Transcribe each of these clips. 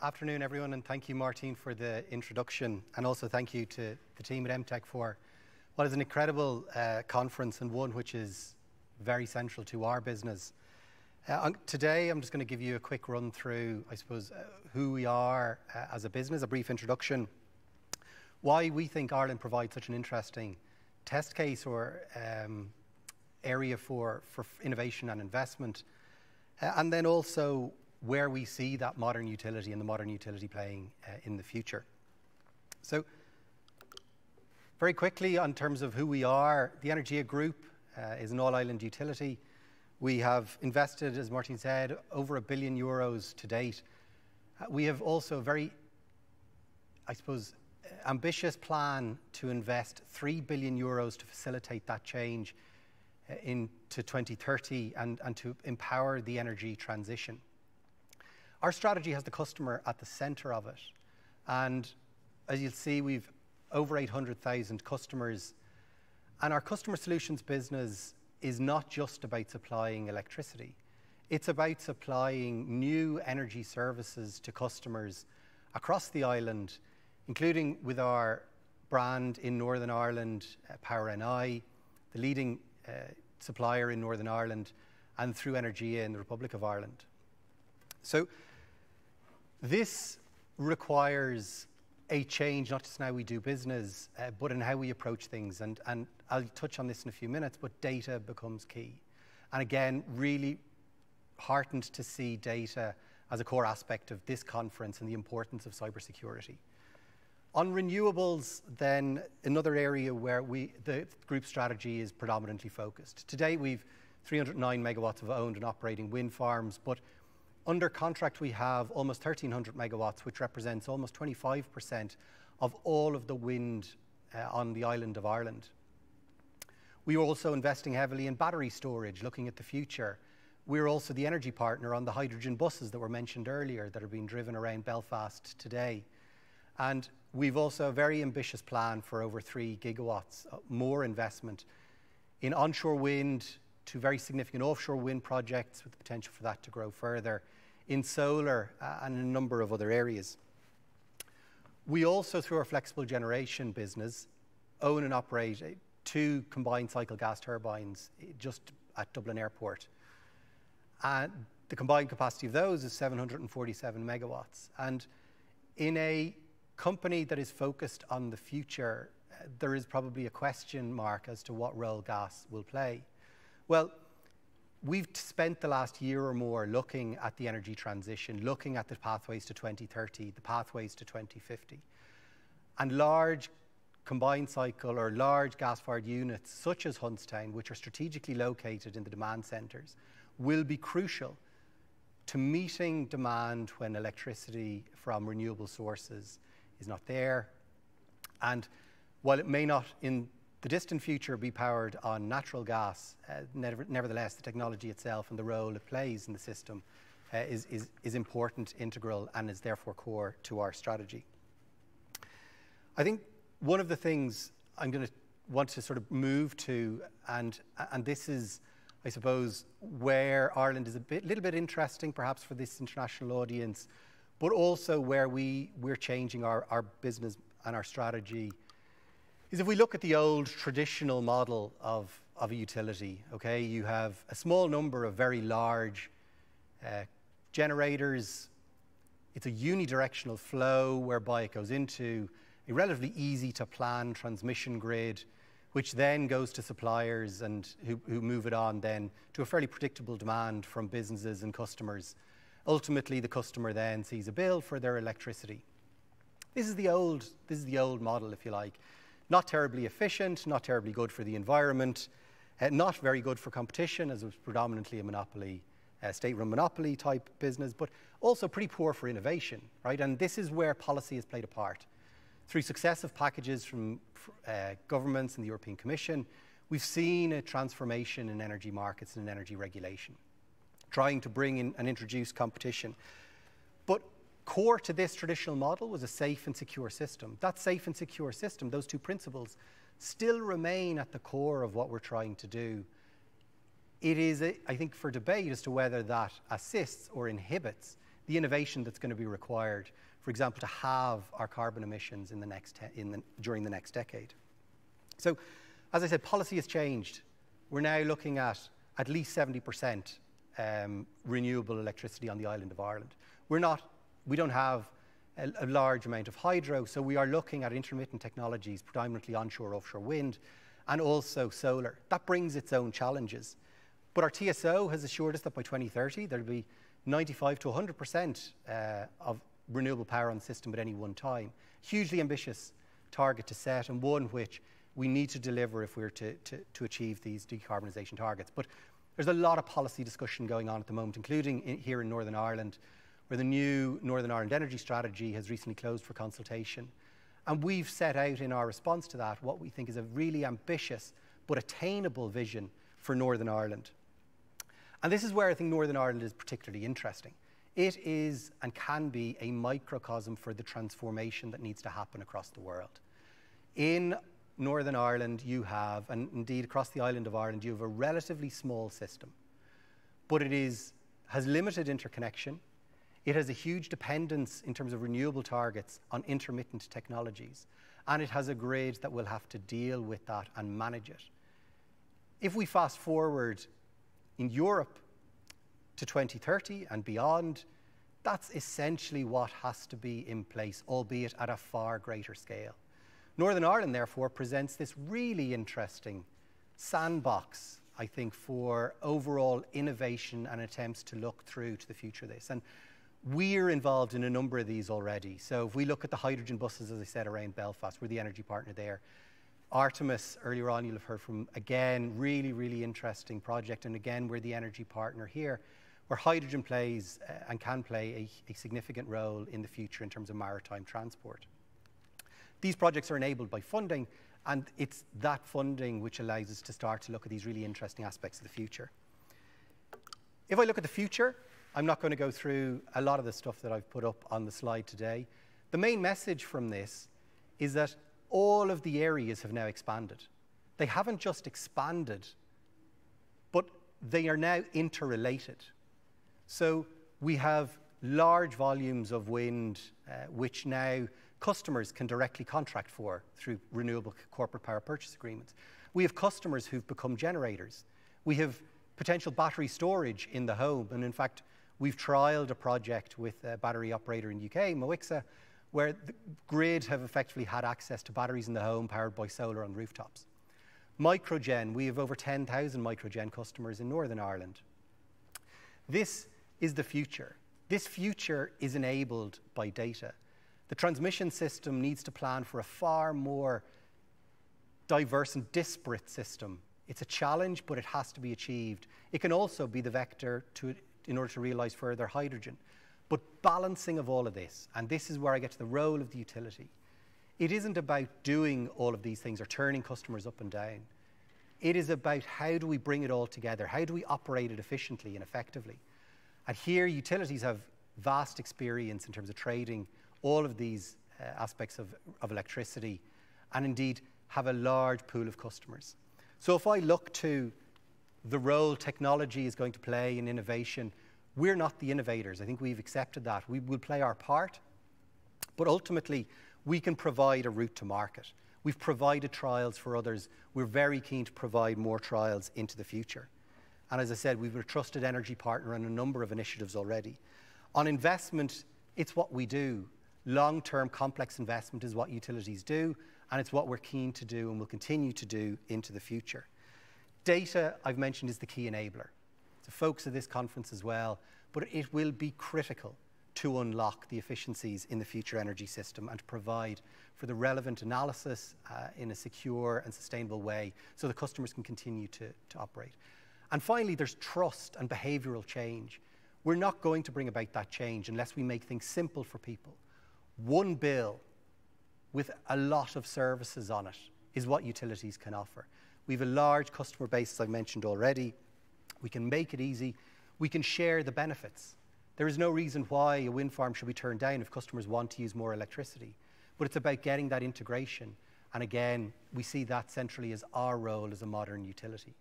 Afternoon, everyone, and thank you, Martin, for the introduction, and also thank you to the team at MTech for what is an incredible conference and one which is very central to our business. Today, I'm just going to give you a quick run through, I suppose, who we are as a business, a brief introduction, why we think Ireland provides such an interesting test case or area for innovation and investment, and then also where we see that modern utility and the modern utility playing in the future. So very quickly, on terms of who we are, the Energia Group is an all-island utility. We have invested, as Martin said, over €1 billion to date. We have also a very, I suppose, ambitious plan to invest €3 billion to facilitate that change into 2030 and to empower the energy transition. Our strategy has the customer at the centre of it. And as you'll see, we've over 800,000 customers. And our customer solutions business is not just about supplying electricity. It's about supplying new energy services to customers across the island, including with our brand in Northern Ireland, PowerNI, the leading supplier in Northern Ireland, and through Energia in the Republic of Ireland. So this requires a change, not just in how we do business, but in how we approach things. And I'll touch on this in a few minutes, but data becomes key. And again, really heartened to see data as a core aspect of this conference and the importance of cybersecurity. On renewables, then, another area where the group strategy is predominantly focused. Today, we've 309 megawatts of owned and operating wind farms, but under contract, we have almost 1,300 megawatts, which represents almost 25% of all of the wind on the island of Ireland. We are also investing heavily in battery storage, looking at the future. We're also the energy partner on the hydrogen buses that were mentioned earlier that are being driven around Belfast today. And we've also a very ambitious plan for over 3 gigawatts more investment in onshore wind, to very significant offshore wind projects with the potential for that to grow further, in solar and a number of other areas. We also, through our flexible generation business, own and operate 2 combined cycle gas turbines just at Dublin Airport. And the combined capacity of those is 747 megawatts. And in a company that is focused on the future, there is probably a question mark as to what role gas will play. Well, we've spent the last year or more looking at the energy transition, looking at the pathways to 2030, the pathways to 2050. And large combined cycle or large gas-fired units, such as Huntstown, which are strategically located in the demand centres, will be crucial to meeting demand when electricity from renewable sources is not there. And while it may not in the distant future be powered on natural gas, nevertheless, the technology itself and the role it plays in the system is important, integral, and is therefore core to our strategy. I think one of the things I'm going to want to sort of move to, and this is, I suppose, where Ireland is a little bit interesting, perhaps for this international audience, but also where we're changing our business and our strategy, is if we look at the old traditional model of a utility, okay, you have a small number of very large generators. It's a unidirectional flow whereby it goes into a relatively easy to plan transmission grid, which then goes to suppliers and who move it on then to a fairly predictable demand from businesses and customers. Ultimately, the customer then sees a bill for their electricity. This is the old model, if you like. Not terribly efficient, not terribly good for the environment, not very good for competition, as it was predominantly a monopoly, state-run monopoly type business, but also pretty poor for innovation, right? And this is where policy has played a part. Through successive packages from governments and the European Commission, we've seen a transformation in energy markets and in energy regulation, trying to bring in and introduce competition. But core to this traditional model was a safe and secure system. That safe and secure system, those 2 principles, still remain at the core of what we're trying to do. It is, I think, for debate as to whether that assists or inhibits the innovation that's going to be required, for example, to halve our carbon emissions in the next during the next decade. So, as I said, policy has changed. We're now looking at least 70% renewable electricity on the island of Ireland. We don't have a large amount of hydro, so we are looking at intermittent technologies, predominantly onshore, offshore wind, and also solar. That brings its own challenges. But our TSO has assured us that by 2030, there'll be 95 to 100% of renewable power on the system at any one time. Hugely ambitious target to set, and one which we need to deliver if we're to achieve these decarbonisation targets. But there's a lot of policy discussion going on at the moment, including here in Northern Ireland, where the new Northern Ireland Energy Strategy has recently closed for consultation. And we've set out in our response to that what we think is a really ambitious but attainable vision for Northern Ireland. And this is where I think Northern Ireland is particularly interesting. It is and can be a microcosm for the transformation that needs to happen across the world. In Northern Ireland you have, and indeed across the island of Ireland, you have a relatively small system, but it has limited interconnection. It has a huge dependence in terms of renewable targets on intermittent technologies, and it has a grid that will have to deal with that and manage it. If we fast forward in Europe to 2030 and beyond, that's essentially what has to be in place, albeit at a far greater scale. Northern Ireland, therefore, presents this really interesting sandbox, I think, for overall innovation and attempts to look through to the future of this. And we're involved in a number of these already. So if we look at the hydrogen buses, as I said, around Belfast, we're the energy partner there. Artemis, earlier on, you'll have heard from, again, really, really interesting project. And again, we're the energy partner here, where hydrogen plays and can play a significant role in the future in terms of maritime transport. These projects are enabled by funding, and it's that funding which allows us to start to look at these really interesting aspects of the future. If I look at the future, I'm not going to go through a lot of the stuff that I've put up on the slide today. The main message from this is that all of the areas have now expanded. They haven't just expanded, but they are now interrelated. So we have large volumes of wind, which now customers can directly contract for through renewable corporate power purchase agreements. We have customers who've become generators. We have potential battery storage in the home, and in fact, we've trialled a project with a battery operator in the UK, Moixa, where the grid have effectively had access to batteries in the home powered by solar on rooftops. Microgen, we have over 10,000 microgen customers in Northern Ireland. This is the future. This future is enabled by data. The transmission system needs to plan for a far more diverse and disparate system. It's a challenge, but it has to be achieved. It can also be the vector in order to realise further hydrogen. But balancing of all of this, and this is where I get to the role of the utility, it isn't about doing all of these things or turning customers up and down. It is about how do we bring it all together? How do we operate it efficiently and effectively? And here utilities have vast experience in terms of trading all of these aspects of electricity, and indeed have a large pool of customers. So if I look to the role technology is going to play in innovation, we're not the innovators. I think we've accepted that. We will play our part, but ultimately we can provide a route to market. We've provided trials for others. We're very keen to provide more trials into the future. And as I said, we've been a trusted energy partner on a number of initiatives already. On investment, it's what we do. Long-term complex investment is what utilities do, and it's what we're keen to do and will continue to do into the future. Data, I've mentioned, is the key enabler. It's a focus of this conference as well, but it will be critical to unlock the efficiencies in the future energy system and to provide for the relevant analysis in a secure and sustainable way so the customers can continue to operate. And finally, there's trust and behavioural change. We're not going to bring about that change unless we make things simple for people. One bill with a lot of services on it is what utilities can offer. We have a large customer base, as I mentioned already. We can make it easy. We can share the benefits. There is no reason why a wind farm should be turned down if customers want to use more electricity. But it's about getting that integration. And again, we see that centrally as our role as a modern utility.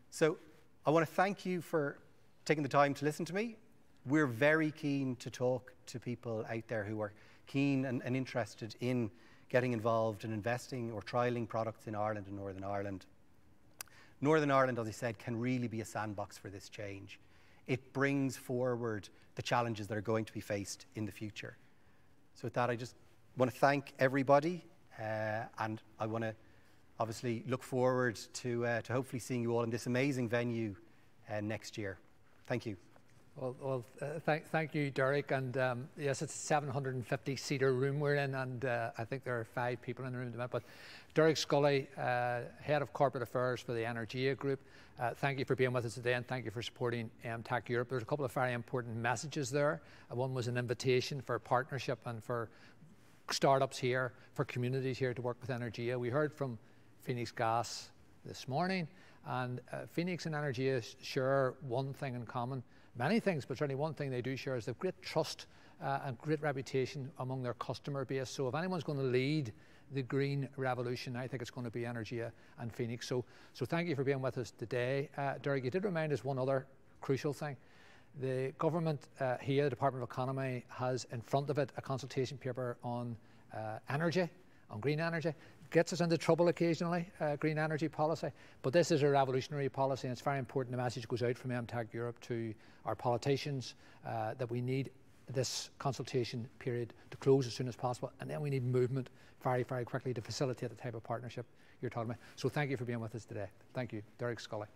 So I want to thank you for taking the time to listen to me. we're very keen to talk to people out there who are keen and interested in getting involved in investing or trialling products in Ireland and Northern Ireland. Northern Ireland, as I said, can really be a sandbox for this change. It brings forward the challenges that are going to be faced in the future. So with that, I just want to thank everybody, and I want to obviously look forward to hopefully seeing you all in this amazing venue next year. Thank you. Well, thank you, Derek. And yes, it's a 750-seater room we're in, and I think there are 5 people in the room tonight. But Derek Scully, Head of Corporate Affairs for the Energia Group, thank you for being with us today, and thank you for supporting EMTEC Europe. There's a couple of very important messages there. One was an invitation for partnership and for startups here, for communities here to work with Energia. We heard from Phoenix Gas this morning, and Phoenix and Energia share one thing in common. Many things, but certainly one thing they do share is they have great trust and great reputation among their customer base. So if anyone's going to lead the green revolution, I think it's going to be Energia and Phoenix. So thank you for being with us today. Derek, you did remind us one other crucial thing. The government here, the Department of Economy, has in front of it a consultation paper on energy, on green energy. Gets us into trouble occasionally, green energy policy, but this is a revolutionary policy, and it's very important the message goes out from EMTEC Europe to our politicians that we need this consultation period to close as soon as possible, and then we need movement very, very quickly to facilitate the type of partnership you're talking about. So thank you for being with us today. Thank you, Derek Scully.